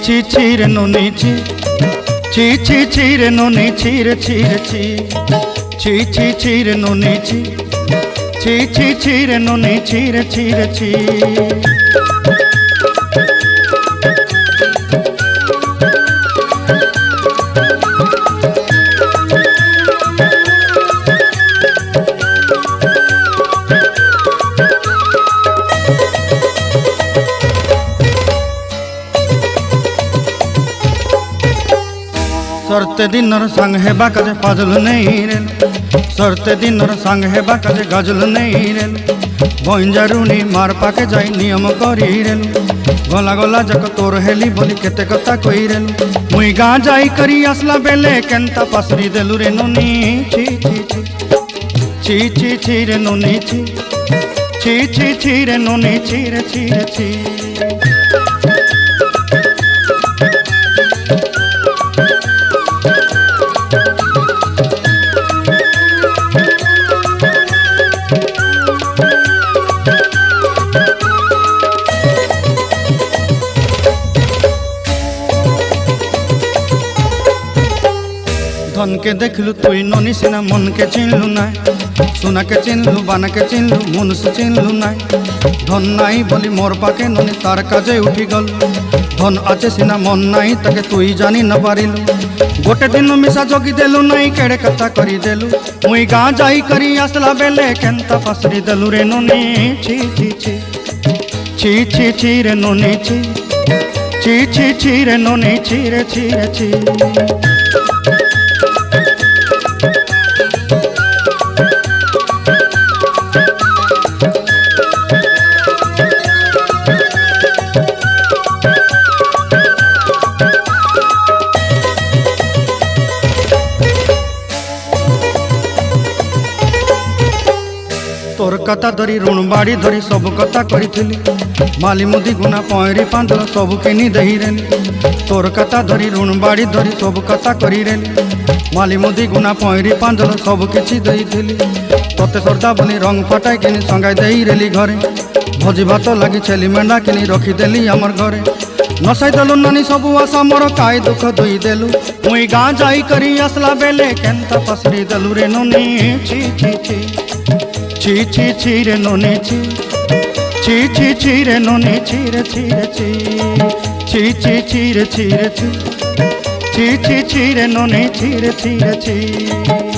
ছি ছি রে নুনি ছি ছি ছি ছি রে নুনি ছি রে ছি রে ছি ছি ছি ছি রে নুনি ছি ছি ছি ছি রে নুনি ছি রে ছি রে ছি। सरते दिनर संग हेबा काजे फाजल नहीं रेल सरते दिनर संग हेबा काजे गजल नहीं रेल बंजारुनी मार पाके जाई नियम करी रेल गला गला जक तोर हेली बोली केते कथा कई रेल मुई गाँ जाई करी आसला बेले केंता पासरी देलु रे नुनी छी छी छी छी छी छी रे नुनी छी छी छी छी रे नुनी छी रे छी रे छी। धन के देखलु तुई ननी सिना मन के चिन्हलु नाय सोना के चिन्हलु बाना के चिन्हलु मुनुष चिन्हलु नाय धन नाई बोली मोर पाके ननी तार काजे उठी गल धन आचे सिना मन नाई ताके तुई जानी न पारिलु गोटे दिन मिसा जोगी देलु नाई केड़े कथा करी देलु मुई गाँ जाई करी आसला बेले केंता पासरी देलु रे ननी छी छी छी छी छी छी रे ननी छी छी छी छी रे ननी छी रे छी रे छी। तोर कथा धरी ऋण बाड़ी धरी सब कथा करी माली मुदी गुना पहरी पांदल सब किनी दही रेली तोर कथा धरी ऋण बाड़ी धरी सब कथा करी रेली माली मुदी गुना पहरी पांदल सब किछि दही थी तोते सरदा बोली रंग फटाई किनी संगाई दही रेली घरे भोजी भात लगी छेली मेंढा किनी रखीदेली आमर घरे नसाई देलु नानी सबू आशा मोर काय दुख दुई देलु मुई गाँ जाई करी आसला बेले केंता पसरी देलु रे नुनी छी छी छी छी छी छी रे नुनी छी छी छी छी रे नुनी छी रे छी रे छी छी छी छी रे छी रे छी छी छी छी रे नुनी छी रे छी रे छी।